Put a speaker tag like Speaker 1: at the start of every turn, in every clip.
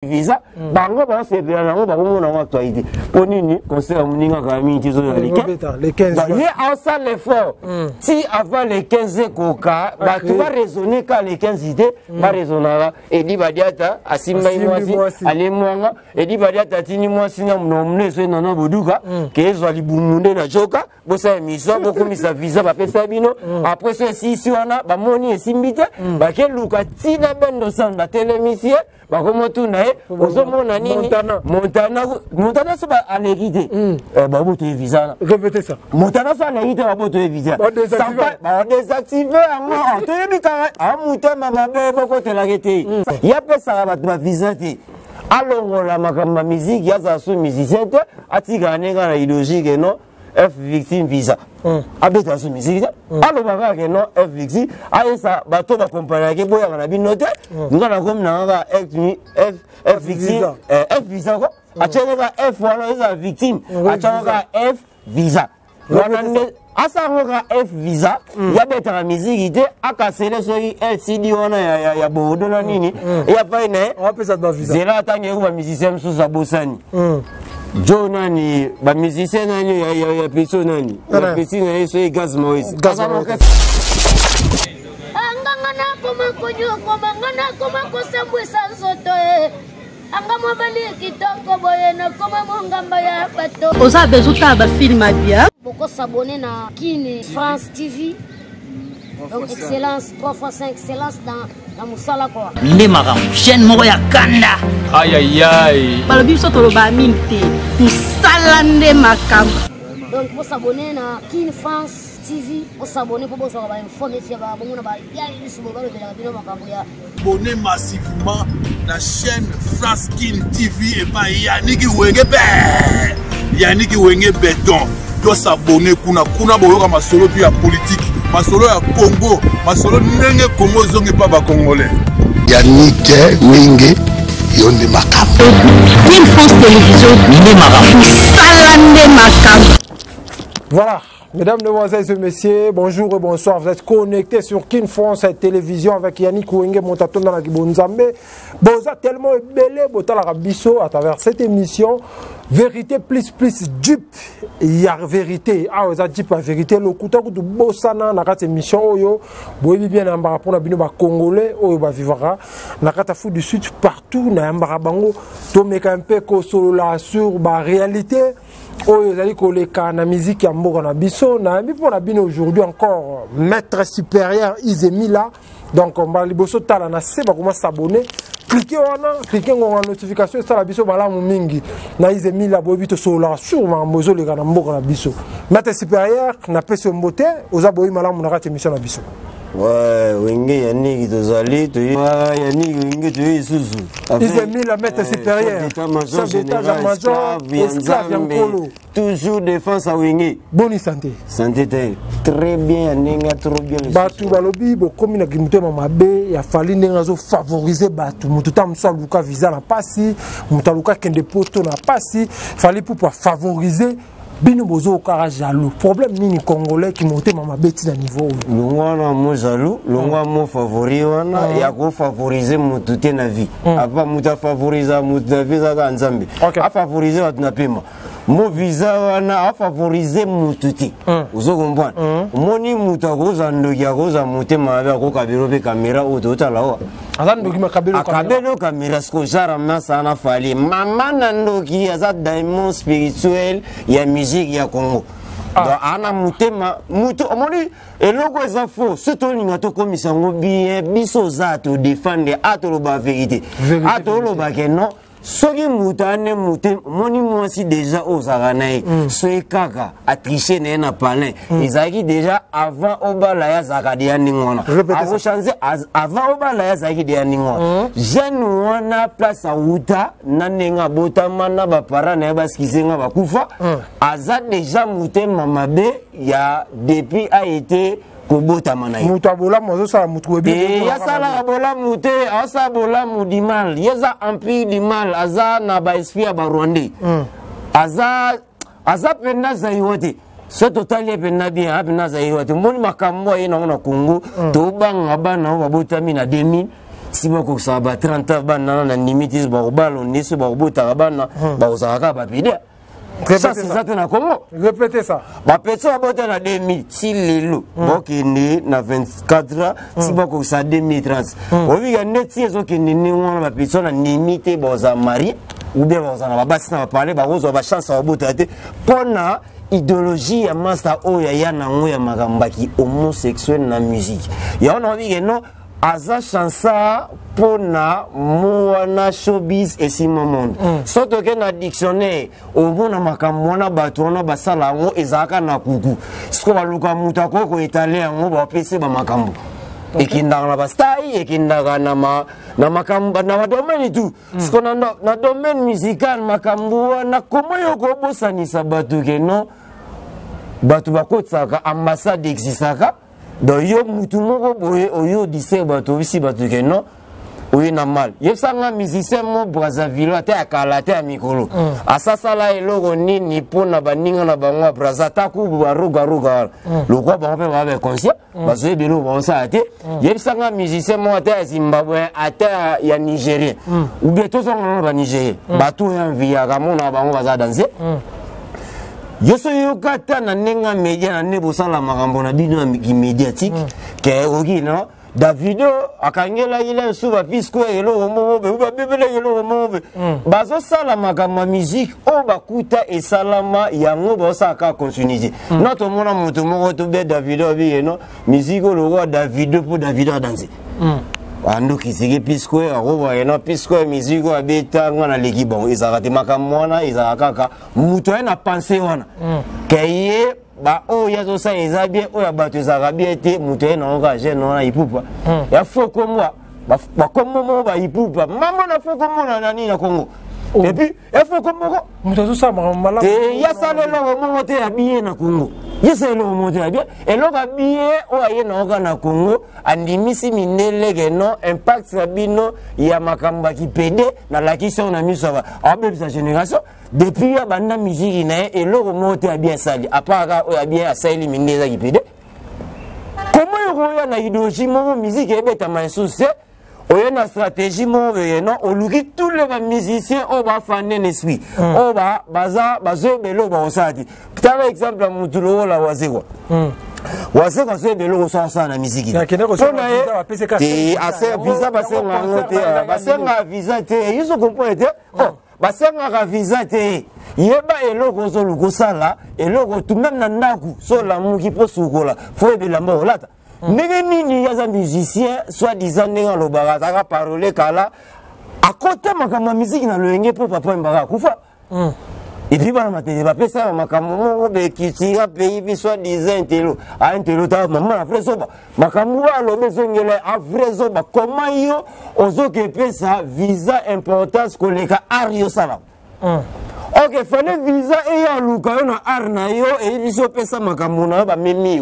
Speaker 1: visa bango ba se bien nango ba ko na actualité ponini conseil muninga ka minti zo les 15 il a ça l'effort si avant les 15 koka ba tu vas raisonner quand les 15 idées ba raisonnera et dit badiata asimba mwasi ale mwanga et dit badiata tini mwasi na mnomne so nana boduka ke zo libumunde na joka bosa émission beaucoup misa visa ba pesa bino après ce si wana ba moni esimbite ba ke luka tina bendo sanda télémission ba ko motuna Montana c'est pas à l'égalité. Bah vous te visa.
Speaker 2: Répétez ça.
Speaker 1: Montana c'est à l'égalité, bah vous te visa. Bah désactiver à moi. Tu es mis à monter ma belle beaucoup te l'arrêter. Il y a pas ça va visa. Alors la ma musique, il y a ça sous musicien. Atiga nega la idéologie que non. F victime visa. Abeta sous musique. Alors baga que non F victime. Aïe ça bateau va comparer que boya na binote. Nous allons comme na F victime. F visa quoi. Achanga F wala isa victime. Achanga F visa. Asa ngoka F visa. Ya beta la musique ite akasele so LCD wana ya bodo na nini. Ya pa ine.
Speaker 2: On appelle ça de visa.
Speaker 1: Zela tangi ko ba musicien sous sa bosani. Joe nani ba musicien nani ya piso nani ya pisi na yeso Gaz Moise
Speaker 3: angangana koma konyo koma ngana koma kosambwe sanzoto angamo bali kitoko boye na koma mongamba ya bato
Speaker 4: oza bezuta ba film abia
Speaker 3: boko s'abonner na Kin France TV donc excellence 3 fois 5 excellence dans la musala quoi
Speaker 5: nde makambo chaîne moko ya kanda
Speaker 6: aïe aïe aïe
Speaker 4: balobi biso toloba mingi musala nde makambo
Speaker 3: donc pour s'abonner na Kin France TV pour s'abonner pour bozo ba informer si ba bongo na ba ya biso ba le la bino makambo ya
Speaker 6: abonner massivement la chaîne France Kin TV et pas Yannick Wenge béton doit s'abonner kuna boyoka masolo puis ya politique masolo ya Congo masolo ndenge Congo zonge pa ba congolais
Speaker 7: Yannick Wenge yonde makambo
Speaker 4: Kin France Télévision
Speaker 5: nde makambo
Speaker 4: salande makambo.
Speaker 2: Voilà. Mesdames, Mesdemoiselles et Messieurs, bonjour et bonsoir. Vous êtes connectés sur Kin France Télévision avec Yannick Wenge Montaton dans la Gibonzambe. Boza tellement belé, bota la rabisso à travers cette émission. Vérité plus dupe. Il y a vérité. Ah, vous avez dit pas vérité. Le couteau de Bossana, dans cette émission, oyo, boyebi bien n'ambara pour la bino ba Congolais, oyo ba vivra. Dans la Fou du Sud partout, n'ambara bango. Tomeka un peu solo la sur ba réalité. Oh, vous allez coller la musique à Mbogana Bisso. Pour la bine aujourd'hui encore, maître supérieur Izemi là. Donc, on va liboso talana se ba comment s'abonner. Cliquez on a notification ça la biso bala mingi. Na Izemi là bo bito sola sur ma mozo le gana Mbogana Bisso. Maître supérieur na pese mbote, oza boyi malamu na émission na Bisso.
Speaker 1: Ouais, Wenge Yannick Tozali, Yannick Wenge tu es sous.
Speaker 2: Ils ont mis la maître supérieure. Chef d'état-major, esclave Yankolo.
Speaker 1: Toujours défense à Wenge.
Speaker 2: Bonne santé.
Speaker 1: Santé très bien, Nenga trop bien.
Speaker 2: Batu balobi bo komi na gimute mama be ya fali nenga zo favoriser batu mututa mso luka visa na pasi, mutaluka kende poto na pasi, fali pour favoriser bino bozo okara jaloux. Problème nini congolais qui monte mama beti na niveau.
Speaker 1: Longwana mo jaloux, longwa mo favori wana ya ko favoriser mutute na vie. Apa muta favoriser muta visa ka nzambe. A favoriser wat na pema. Mo visa wana a favoriser mutute. Uzo comprendre. Moni muta ko za ndokia ko za mutema ba ko kabiro be caméra auto lawa.
Speaker 2: Azan ndoki makabelo
Speaker 1: caméra. Kabelo caméra sko jara masa na fali. Mama ndoki aza diamond spirituel ya musique ya Congo. Donc ana mutema mutu omoni eloko eza faux surtout linga to komisa ngo bien biso za to défendre atoloba vérité. Atoloba que non soki mutane muté moni mwasi déjà ozaganaï soki kaka a triché na palin ezaki déjà avant obala ya zakadia ningona avo changer avant obala ya zaki dia ningona jeune wana place a uta nanenga botama na ba para na baskisenga bakufa aza déjà muté mamabe ya depuis a été Kobota manaï.
Speaker 2: Mutabola mozo sa mutwebe.
Speaker 1: Ya sala bola mute, asa bola mudimal. Yeza empire di mal, aza na ba espia ba Rwandais. Aza penda zayote. So totali penda bien, penda zayote. Moni makambo ina na Congo, to banga bana ba botami na 2000. si bako ça ba 30 bana na limite ba balo neso ba bota bana ba osaka ba pide ça c'est ça na Congo
Speaker 2: répétez ça
Speaker 1: ba petso bota na 2000 si lelo boki né na 24 si bako ça 2030 obi ya neti ezo ke nini wana ba petso na limite ba za mari ou bien ba za na ba basi na parler ba ozo ba chance ba bota te pona idéologie ya master oya ya nango ya magambaki homosexuel na musique ya on envie que non aza chansa pona mwana showbiz et si monde soto ke na dictionnaire obona makambo na bato na basala ngo ezaka na kuku siko baluka muta koko etale ngo ba pese ba makambo ekindanga na bastai ekindanga na makambo na domaine tout siko na domaine musical makambo na komo yoko bosanisa bato ke non bato bakotsaka ambassade existaka donc yo mutu moko boye oyo dise bato bisi bato ke non oyo na mal yebsanga musicien mo Brazzaville ate akala te ya mikolo asasala eloko nini mpona baninga na bango Brazza taku barugaruga lokwa bango mpe babe conscient bazoyebi eloko baosala te yebisanga musicien mo ate ya Zimbabwe ate ya Nigérien ou bien tozongana ba Nigérien bato oyo enviyaka mona bango baza danse yoso yokata na nenga media na nebosala makambo na bino médiatique ke oki no Davido akangela ile suba pisco elo mobe ba bebele elo mobe bazo sala makambo musique o bakuta esalama yango bosaka continuer notre mona moto moko to be Davido bi no musique o logo Davido pour Davido danser ando kisige pisco aroba eno pisco musique o abeta ngana leki bon ezaka te makambo wana ezaka kaka muto ena penser wana keye ba o yazo sa ezabie o ya bato ezaka bien te muto ena oka jeune na ipupa ya foko moi ba komo mo ba ipupa mama na foko mo na nani na Congo et puis il faut comme
Speaker 2: muto ça malade
Speaker 1: ya sa le lo mo te ya bien na Congo yese lo mo te ya bien et lo ga bien o aye na oka na Congo andimisi minele ke no impact sabino ya makamba ki pede na la question na miso ba abe sa génération depuis ya banda musique na et lo mo te ya bien sali apara o ya bien asali minele ki pede comment yo na idéologie mo musique ebeta mansuse oye na stratégie mo non oluki tous les musiciens on va faner n'esprit on va baza belo ba osati par exemple mutulo la wazeko wazeko so belo so na musique
Speaker 2: na kene ko so na PCK
Speaker 1: te assez visa basenga ngote basenga visa te yiso comprendre te basenga visa te yeba eloko so lukosala eloko tout même na ndaku so la muki po sukola fo ebela mbo lata ndenge nini yaza musicien soi-disant ndenge alobaka azaka parole kala akota makambo ya musique na loyenge mpo papa mbaka akufa epuis bana matete bapesaka makambo moko bekitira pays bi soi-disant intelo intelo ta mama na vrai zoba makambo alobi ezongela avrai zoba koma yo ozoki epesa visa importance koleka art yosala ok fallait visa et ya luka yo na art na yo et biso pesa makambo na yo bamemi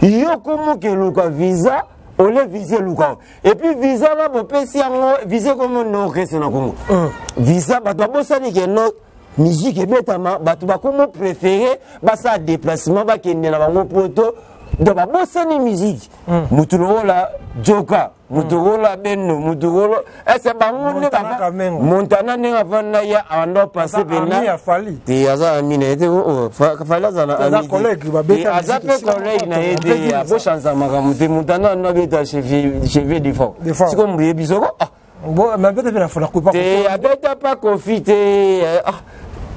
Speaker 1: yo komo ke luka visa ole visa luka et puis visa ba bopesi yango visa komo no orchestre na Congo visa bato babosani ke no musique ebetama bato bakomo préféré basa déplacement bakende na bango poto de babosani musique mutulola joka mutulola beno mutulola ese bango ne baba montana ne avana ya ando passer bena
Speaker 2: ya fali
Speaker 1: te aza amine te o fali aza na
Speaker 2: ami collègue babeta
Speaker 1: aza pe collègue na ete ya bo chance makamute montana no beta chef de fort siko mbuye bisoko
Speaker 2: bon mais beta na fola ko pas
Speaker 1: te abeta pas confiter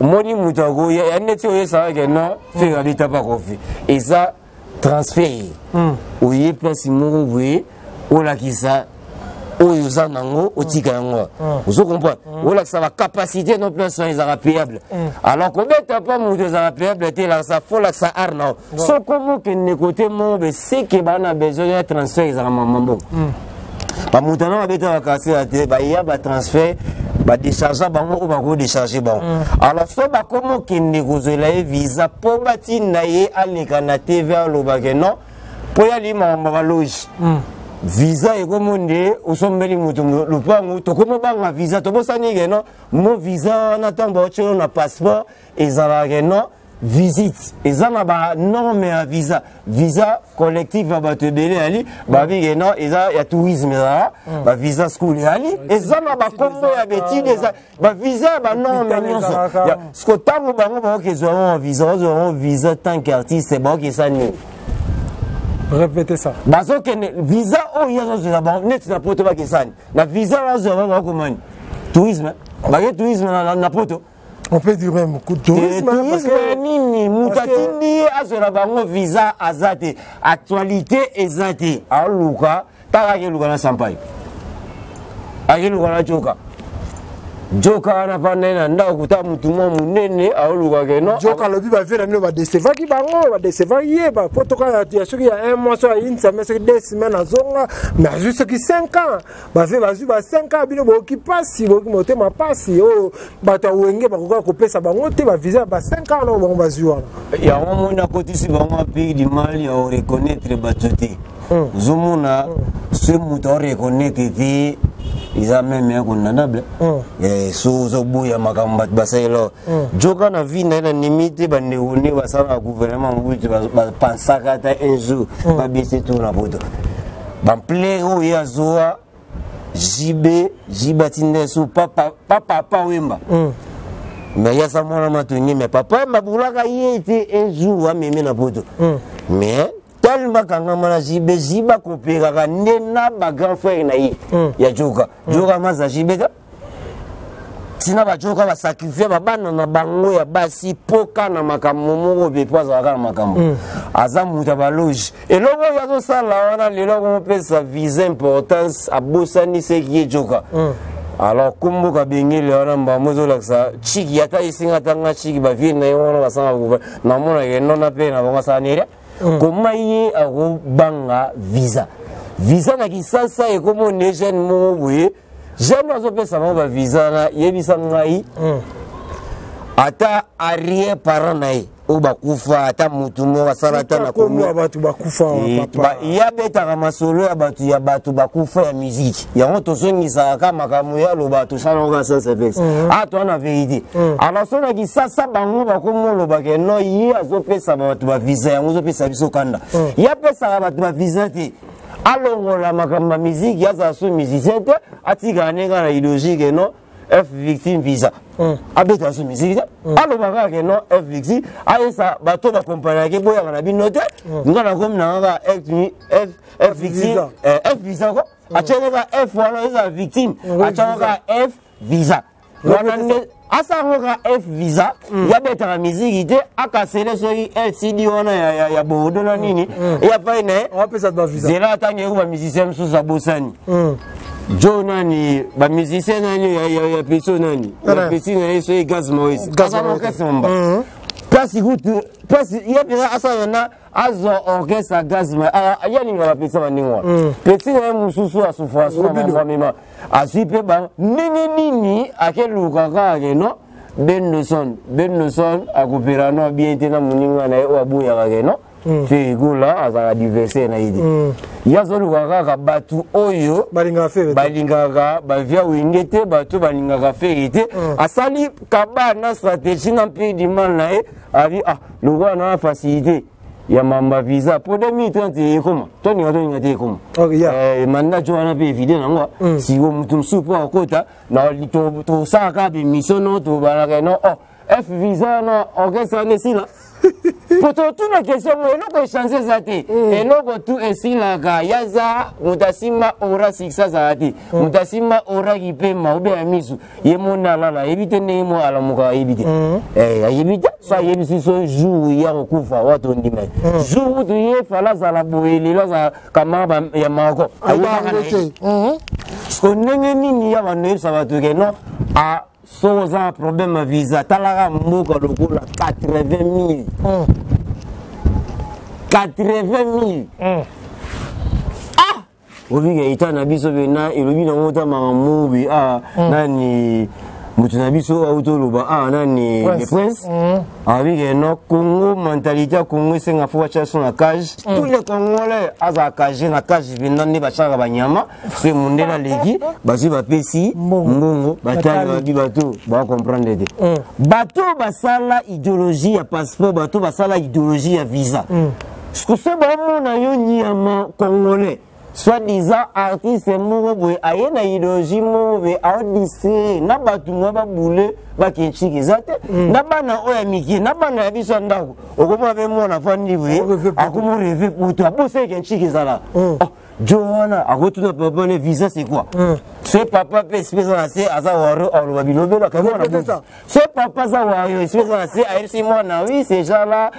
Speaker 1: moni mutago ya neti o yesa ke no fe abeta pas confit et ça transfert oye place moko boye olakisa oyo za nango otika yango ozo comprendre olakisa ba capacité no place ezaka payable alors kobeta pas mutu ezaka payable te la sa fola sa arna so komo ke ne côté mo be c'est que bana besoin de transfert ezaka mambo ba mutana babeta ba kasi te ba ya ba transfert ba décharger bango ba ko décharger bango alors so ba komo ke ne kozela visa po bati na ye aleka na TV lobake non po ya lima ba loge visa ekomonde osombeli mutu lupangu tokomo banga visa tobosani ke non mo visa na tambo ocho na passeport ezala ke non visite eza na ba norme ya visa collectif ya bato ebele ali babige non eza ya tourisme eza ba visa school ali eza na ba kombo ya betine eza ba visa ba norme nyonso sko tango bango baokezwa visa tant qu'artiste baokesa nini.
Speaker 2: Répétez ça.
Speaker 1: Bazo que visa oh ya zo za ba net na poto bakesani na visa bazo ba komani tourisme ba tourisme na poto.
Speaker 2: On peut dire même beaucoup de tourisme.
Speaker 1: Tourisme nini mutatindi azora bango visa azate actualité ezate aluka taka luka na sampai akeluka na joka joka na panena nda okuta mutumo munene aoluka keno
Speaker 2: joka lobi ba vela no ba décevoir ki bango ba décevoir ye ba potoka ya soki ya un mois so une semaine c'est 2 semaines azonga mais juste qui 5 ans ba ve ba zu ba 5 ans bino bo ki pasi bo ki motema pasi o ba ta wenge ba ko kopesa bango te ba visa ba 5 ans no bango ba zu wana
Speaker 1: ya mona kotisi bango pays du Mali ya reconnaître batuti zomuna ce muto reconnaître ti ils ont même un condamnable et sous bouya makamba baselo joka na vie na limite ba neone ba sala gouvernement mbuti ba pensaka ta un jour ba bisi tout na poto ba plero ya zoa jibatinde su papa wemba mais ya sa mona matuni mais papa mabulaka yete un jour wa meme na poto mais tellement kanga mana jiba kopera ka nena ba grand frère na yi ya joka maza jibeka tina ba joka ba sacrifier ba bana na bango ya basi poka na makambo moko be poza ka na makambo azamuta ba loge eloko ya zo sala wana lelo ko pesa visa importance abosani se ki joka alors kumbu ka bengile wana mba mozo laksa chiki yata isinga tanga chiki ba vie na yona ba sanga kuva na mona ke nona pe na bonga sanere comment y a banga visa na kisasa et comme on est jeune mo boye jeune azo pesa ba visa na yebisa ngai ata arrière parent nai o bakufa ata mutu mo basala ata na komo
Speaker 2: abatu bakufa
Speaker 1: papa ya beta ka masolo ya batu bakufa ya musique ya on to songisa ka makamu ya lo batu sala ka sans effect ato na vérité alors so na kisasa bango bakomo lo bake no yi azo pesa batu ba visa ya ngozo pesa biso kanda ya pesa batu ba visa te alongola makamba musique ya za so musicien te atika nenga na idéologie no F victime visa abeta so musique alo baka ke no F victime ayesa bato ba compagnie ke boya na binote ngana kom na ga F victime F visa ko achenga F wala isa victime achenga F visa wana asa ngoka F visa ya beta ka musique te akasele so LCD wana ya bodo na nini ya paine
Speaker 2: apesa ba visa
Speaker 1: zela tangi ko ba musicien so sabosani Jo nani ba musicien nani ya peso nani ya pesi nani so gaz moise somba pasi gutu pasi ya pesa asa na azo orchestre gaz ma ya ninga ba pesa baningwa pesi na mususu asufwa so na mama asipe ba nini akeluka ka ke no Benson akupira no bien tena muninga na wa buya ka ke no figula azaka diverse na idi yazolu kaka batu oyo balingaka bavia wingete batu balingaka ferite asali kaba na stratégie na pays du mal na e abi lugwa na facilité ya mamba visa pour 2030 ekoma toni ngate ekoma manda jwana pe video nangwa si wo mutum supo akota na to saka be misono to balaka no F visa no orchestre ne sila poto tu na question eloko changer zate eloko tu esilaka yaza mutasima ora siksa zate mutasima ora kipema ube amisu yemona lala ebite nemo alamuka ebite ebite sa yebisi so jour ya kufa watu ndima jour tu ye fala za la boeli la za kama ya mako sko nenge nini ya banu sabatu ke no a sans un problème à visa, talara moko lokola 80 000. 80 000. Obi ga itana biso bena ilobi na mota mama mubi nani Mutunabiso autoloba nani le prince avec no Congo mentalité Congo c'est nga fois sur la cage tous les Congolais aza cage na cage binani bachaka banyama c'est mundela legi bazi ba pesi mbongo batali bato ba comprendre de bato basala idéologie ya passeport bato basala idéologie ya visa ce que c'est bon na yo nyama Congolais soi-disant artiste moko aye na idéologie moko audisi na batu ngaba boule bakinchiki zate na bana oya miki na bana ya biso ndako okoma be mona fandi we akumo rêver pour toi bose kinchiki zala Johanna akotuna papa le visa c'est quoi ce papa peut spécialiser aza waro oloba bilobe la kamona ce papa za waro spécialiser aisi mona oui c'est genre là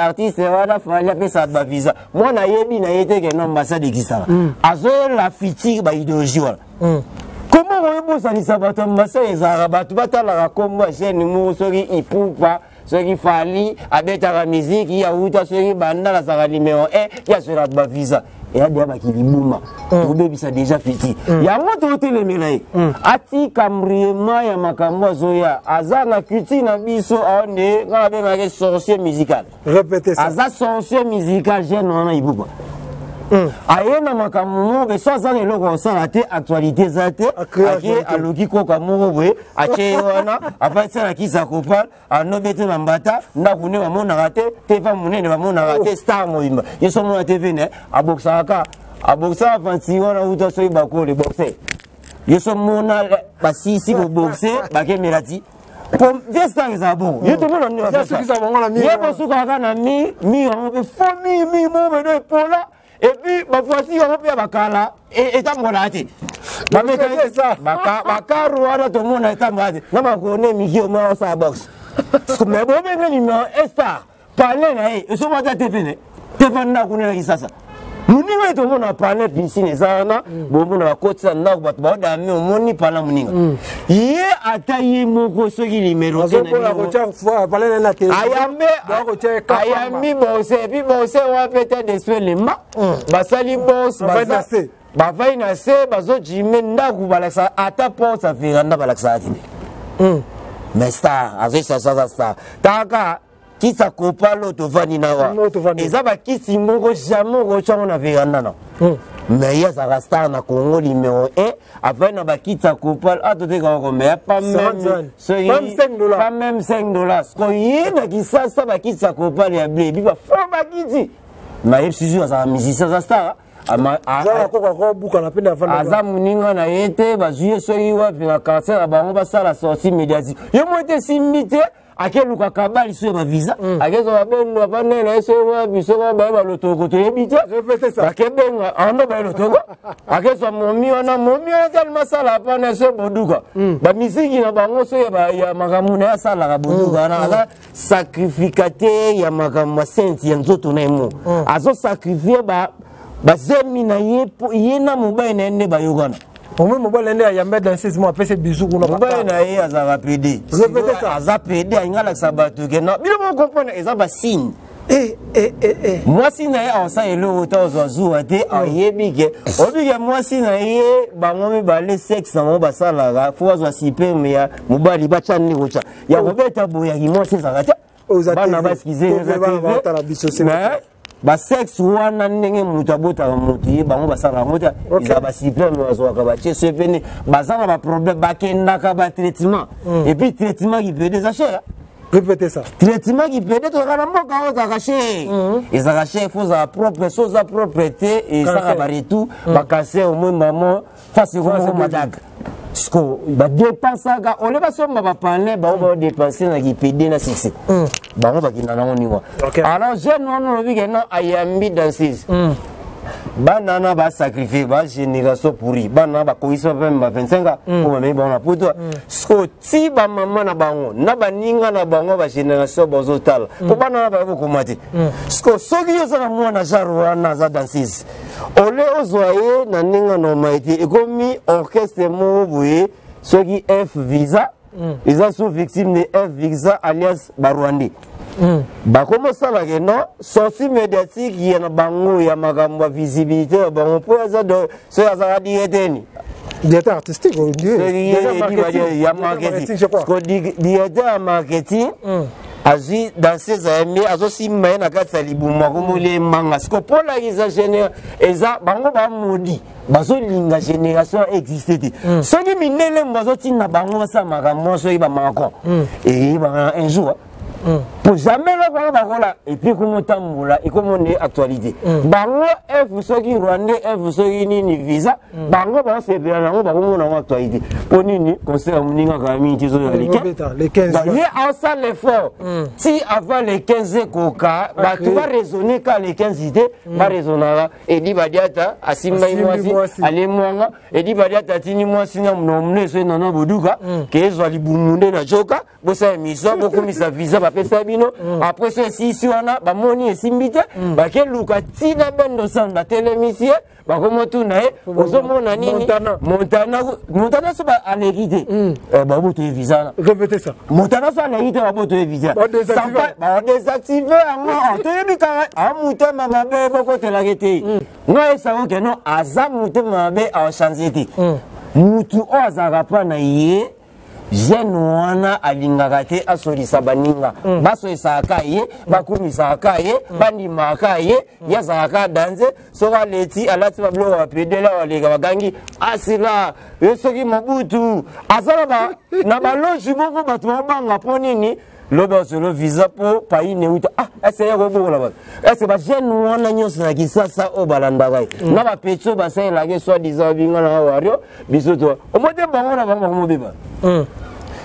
Speaker 1: artiste wala fanya pesa ba visa mona yebi na yete ke no ambassade kisala azo la fatigue ba idéologie wala comment on peut ça bato ambassade za bato batala komba chaîne mo soki ipupa soki fali abeta la musique ya uta soki banda la sara numéro 1 ya sera ba visa et il y a qui libuma obebi ça déjà fiti ya moto telemela ati kamriema ya makambo zoya aza na culture na biso aone na be sorcier musical
Speaker 2: répétez ça
Speaker 1: aza sorcier musical jeune na ibuba ayena makambo be so za lelo ko sala te actualité zate ake aloki ko kamoro we ache wana afatsa na kisa kopal anobete na mbata ndakune bamona rate tefa munene bamona rate star moimba yeso mona tv ne aboksa fanti wana uta so ibako le boxer yeso mona basisi ko boxer bakemerati pour destin za bon yeto mona ni afasa yebo suka kana mi on be fomi mi mo be pola. Et puis, ma voici, on peut bakala et ta molate. Ma mécanique, ça. Baka, Rwanda, tout le monde est à moi. Non, ma connaît, Miguel, moi, ça boxe. Mais bon, mais numéro, Estar, parler, et ce matin, t'es venu. T'es venu à connaître ça. Nous n'y tout le monde a parlé de piscine et ça, bon, on a côté ça, n'a pas de d'amis, on n'y parle pas. Hier, à tailler mon gosse qui numéro. Ayami, bossé, puis bossé, on va peut-être détruire les mains. Basali boss, Bavaï Nassé, Bazo Jimé, Ndakou, Balaksa, à ta porte, ça fait Randa Balaksa. Mais star, avec ça, Taka. Qui s'accropa l'autre vaninawa et ça va qui s'y mourra jamais on a vu un mais il y a ça star na Congo numéro 1 après na ba qui s'accropa à tout mais pas même pas même $5 ce qu'on y est qui ça va qui s'accropa les blé puis va faut ba qui dit mais il suffit ça musicien ça star aza muninga na yete bazuye soki wapi na cancer bango basala sortie médiatique yo moite simite akeluka kabali so ba visa akezo babeno banene eso wapi so ba lotoko to yebite bakebenga ando ba lotoko akezo momi tellement sala pana so boduka ba misiki na bango so ya makamuna ya sala ka boduka na ala sacrificateur ya makamwa senti ya nzoto na emo azo sacrifier bazemi na yena mobile na ende bayogana
Speaker 2: Moi mobile ende ya mettre dans 6 mois après bisou kuna
Speaker 1: mobile na ye azaka PD répétez ça aza PD ingala sabatu ke non bilo mo comprendre eza ba signe moi si na ye onsa elo ota ozazu ate ayebi ke obike moi si na ye bango mi bale sexe na mo basala ga fo azwa sipe me ya mobile bacha ni kocha ya kobeta boya ki moi si zakata bana baskize ba sexe wana ndenge mutu abota mutu bango basala ngota izaba siple no azoka ba tse pene bazana ba problème bakendaka ba traitement et puis traitement qui peut des achats
Speaker 2: répétez ça
Speaker 1: traitement qui peut être kana mboka oza caché ezaka chef faut sa propre chose à propreté et ça va tout ba casser au moins maman face au madag Sko ba dépense ga on va somba ba parler ba on va dépenser na ki PD na succès ba on va ki na ngoni wa alors jeune on le week non ayambi danseuse banana ba sacrifier ba génération pourri banana ba koiso ba 25 ans ko me ba na poto sko ti ba mama na bango na ba ninga na bango ba génération bozotala ko banana ba ko mati sko soki yo sana mwana jarwa na za danseuse ole ozoye na ninga no maiti ekomi orchestre mo boye soki F visa ils sont victimes de F visa alias Barwandi ba comment ça va que non sortie médiatique y na bango ya makambo visibilité bango po za do so ya za dieteni
Speaker 2: Directeur artistique, on dit.
Speaker 1: Il y a marketing. Directeur marketing. Azui dans ses amis, azosi maina kata libuma comme les mangas. Ce que pour la génération, eza bango ba modi, bazo linga génération existé. Ce qui minele bazo tina bango sa makambo so iba mako. Et un jour pour jamais le barola et puis comment tamboula et comment on est actualité. Bango F so qui rwandais F so qui ni visa, bango ba c'est bien bango ba comment on actualité. Pour ni concert muninga kami tizo
Speaker 2: les 15.
Speaker 1: Il y a ça l'effort. Si avant les 15 coca, bah tu vas raisonner quand les 15 idées, va raisonner et dit badiata asimba mwasi ale mwanga et dit badiata tini mwasi na mnomne so nana boduka kezo alibumunde na joka bosa miso beaucoup misa visa ba pesa bino après ce si on a ba moni esimbite ba ke luka tina bendo sanda télémisie ba komo tuna ozomona nini Montana so ba alégité ba boto visa
Speaker 2: répétez ça
Speaker 1: Montana so alégité ba boto visa ba désactiver en to yebika amuta mabe boko telagete nga esa ko no azamuta mabe a changer ti mutu ozaka pa na ye jeune wana alingaka te asolisa baninga basolisaka ye bakumisaka ye bandimaka ye yazalaka danze soka leti alati babiloko bapedela balega bagangi asila ye soki mobutu azala na baloji moko bato babanga mpo nini loba solo visa po pays neuta ese ya kobola ba ese ba jeune wana nyonso na kisasa o balandaka na ba petso ba sai la ke soit disant binga na wario bisoto o mote bango na bango mo beba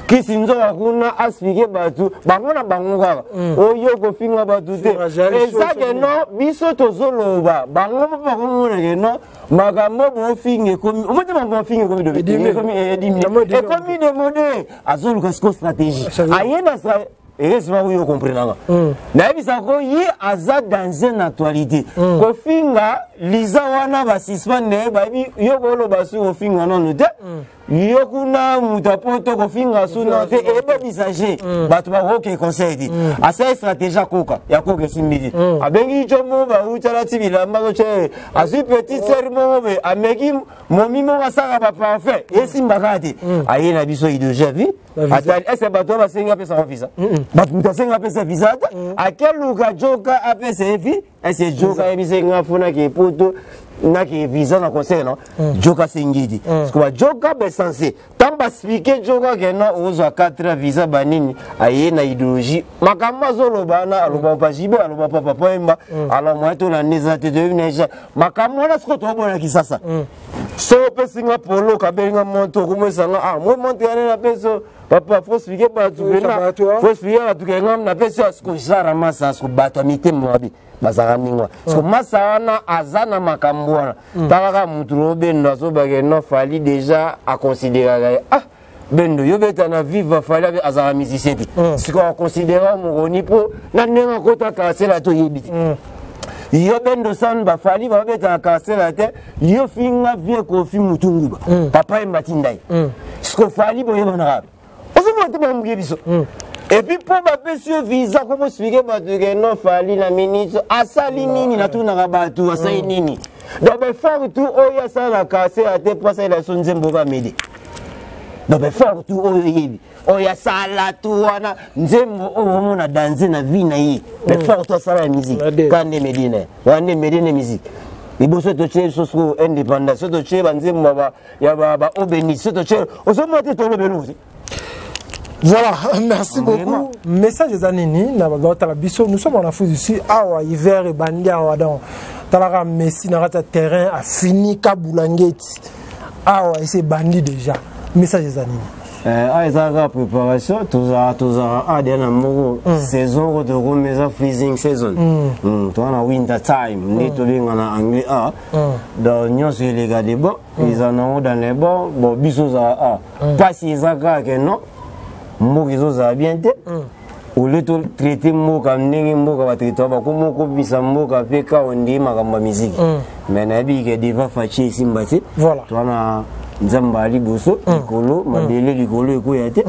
Speaker 1: kisinzo akuna asfike batu bango na bango kaka oyo ko finga batu te ezake no bisoto zoloba bango bango na ke no magambo bo finge komi o mote bango finge komi do komi e komi de mode azolu kasko stratégie ayena sa et c'est pas où vous comprenez. Naibisako yi aza dans une actualité. Kofinga liza wana basispande babi yokolo basu kofinga non te. Yokuna mutapoto kofinga suna te ebe bisager. Batu ba roke conseil. Asa stratégie koka ya koke simbidi. Abengi chomo ba utala tibila mbazo che. Asu petit serment be ameki momimo wasaka ba parfait. Esimbakati. Ayena biso idoje vi. Atali ese bato ba senga pesa visa. But mutasenga pesa visa à quel lugar joka apesa efi ese joka ebisenga funa ke poto na ke visa na conseil non joka sengidi parce que joka be censé tamba expliquer joka ke no ozo 4 visa banini aye na idéologie makamba zoloba na aloba pa jibe aloba papa poemba ala mwato na neza te de neja makamba na sko to bona kisasa so pesinga polo kabenga monto kumesanga mo monte na peso papa faut expliquer pas tout faut expliquer à tout quelqu'un na pesa ce que ça ramasse ce que bato mité mwabi bazara mingwa ce que masana azana makambwana takaka muturobe ndaso bageno fali déjà à considérer bendo yobeta na viva fali azara musicien ce qu'on considère mongoni po na nenga kota kasela to yebiti yo bendo san ba fali ba beta kasela te yo finga vie ko fi mutunguba papa e matindai ce que fali boyeba na et puis pour ma monsieur visa comment expliquer que non fali la ministre asali nini na tuna rabatu asali nini donc be faire tout oya ça la casser à te passer la son nzembo ba mede donc be faire tout oya sala tout wana nzembo o mona danser na vie na yi be faire tout ça la musique quand ne medine wane medine musique iboso to che soso indépendance to che banzembo ba ya ba obeni to che osomo te to le beluzi.
Speaker 2: Voilà, merci beaucoup. Message des Anini, nous sommes en Afrique ici, awa hiver et bandia awa dans Talara Messi narata terrain a fini Kaboulangeti. Awa et c'est bandi déjà. Message des Anini.
Speaker 1: Aïsaka préparation, tous à saison de remise freezing season. Toi en winter time, ni to bien en anglais dans nyos les gars des bons, ils en ont dans les bons, bon bisos pas si zaka que non. Mokizo za bien te ou le traiter moka ndenge moka ba traiter ba ko moko bisa moka peka ondi makamba musique mais na bi ke diva fachi simbati
Speaker 2: voilà
Speaker 1: tona nzamba ali boso likolo madele likolo eko yate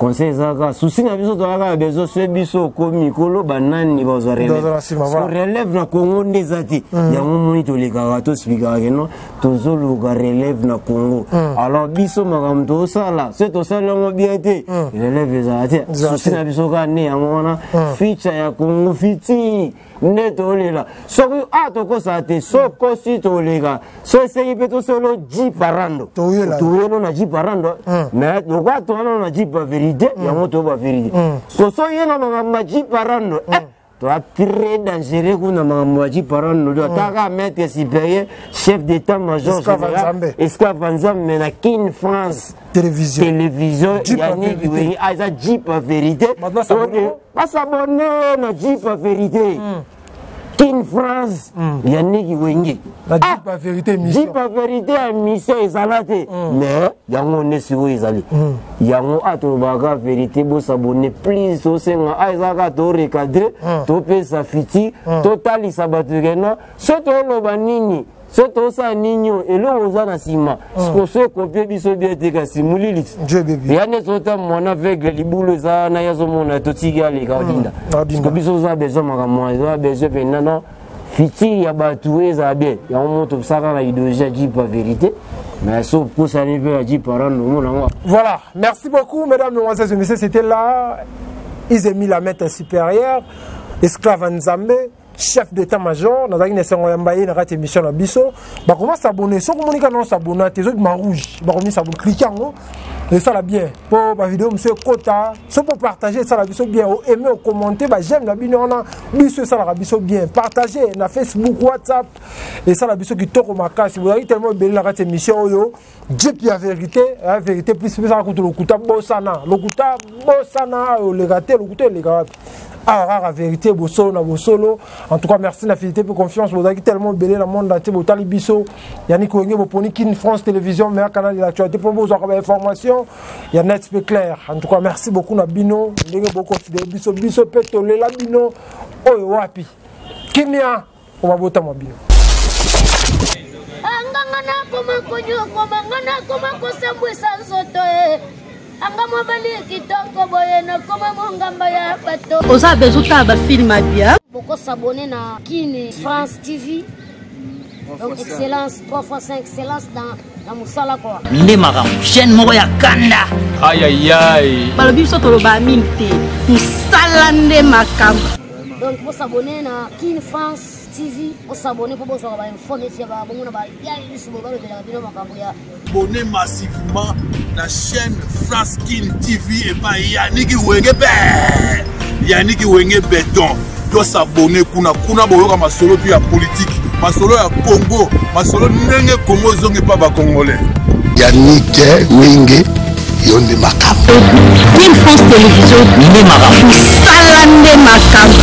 Speaker 1: conseil zaka souci na biso toka bezo se biso komi kolo banani bazo relève na Congo ndezati ya moni to leka to speaker no tozo luka relève na Congo alors biso makamto sala se to sala ngo biate relève zati souci na biso ka ne ya mona feature ya Congo fiti neto lela so to ko sa te so ko si to lega so se peto solo ji parando to yelo na ji parando mais do kwa to na ji pa vérité ya moto ba vérité so yeno na ji parando to a très dangereux kuna ma ji parando do ta mettre supérieur chef d'état-major général Esclavanzambe na Kin France télévision Yannick oui aza ji pa vérité pas s'abonner na ji pa vérité Kin France, Yannick Wenge.
Speaker 2: La Jipa vérité mission.
Speaker 1: Jipa vérité mission ezalate. Mais yango ne siwo ezali. Yango atobaga vérité bo s'abonner please to senga aizaka to recadrer to pesa fiti totali sabaturena soto loba nini. Soto sa ninyo elo ozana sima. Skoso kopie biso biete ka simulili.
Speaker 2: Dieu bébé.
Speaker 1: Yane sota mona avec libulo za na yazo mona totiga le kaudinda. Sko biso za bezo makamwa za bezo penana fiti ya batu eza bien. Ya moto saka na idéologie dit pas vérité. Mais sauf pour ça ne peut dire par an.
Speaker 2: Voilà, merci beaucoup mesdames, mesdemoiselles et messieurs, c'était là ils ont mis la maître supérieure Esclavanzambe chef d'état-major, nous avons une émission à Bisso. Bah comment s'abonner? Si vous voulez s'abonner, vous avez un rouge. Bah comment s'abonner? Cliquez en haut. Et ça la bien. Pour ma vidéo, monsieur Kota. Si pour partager ça la Bisso bien, aimer, commenter, bah j'aime la vidéo. On a Bisso ça la Bisso bien. Partagez na Facebook, WhatsApp. Et ça la Bisso qui tourne ma case. Si vous avez tellement belle la émission, yo. Dieu puis la vérité plus ça raconte le kuta bossana. Le kuta bossana, le gâté, le kuta le gâté. Ah, la vérité, beau solo. En tout cas, merci la fidélité et confiance. Vous avez tellement belé le monde entier. Vous avez Bisso, Yannick Wenge, vous prenez Kin France Télévision, meilleur canal de l'actualité. Pour vous avoir des informations, il y a net clair. En tout cas, merci beaucoup à Bino. Vous avez beaucoup de Bisso, Bisso, Petole, la Bino. Oh, wapi. Kimia, on va voter mon Bino.
Speaker 3: Angangana koma konyo komangana koma kosambwe sanzoto anga mobali kitoko boye na koma mongamba ya bato
Speaker 4: oza bezuta ba film bien
Speaker 3: boko s'abonner na Kin France TV donc excellence 3 fois 5 excellence dans musala quoi
Speaker 5: ndemaka chaîne moko ya kanda
Speaker 8: aïe aïe aïe
Speaker 4: balobi biso toloba mingi te musala nde makambo
Speaker 3: donc pour s'abonner na Kin France TV, pour s'abonner pour vous avoir informé sur la
Speaker 6: abonnez massivement la chaîne France Kin TV et pas Yannick Wenge béton. Doit s'abonner kuna boyoka masolo puis ya politique, masolo ya Congo, masolo nenge Congo zonge pas ba congolais.
Speaker 7: Yannick Wenge yonde makambo.
Speaker 4: Kin France Télévision,
Speaker 5: ndemaka
Speaker 4: musala nde makambo.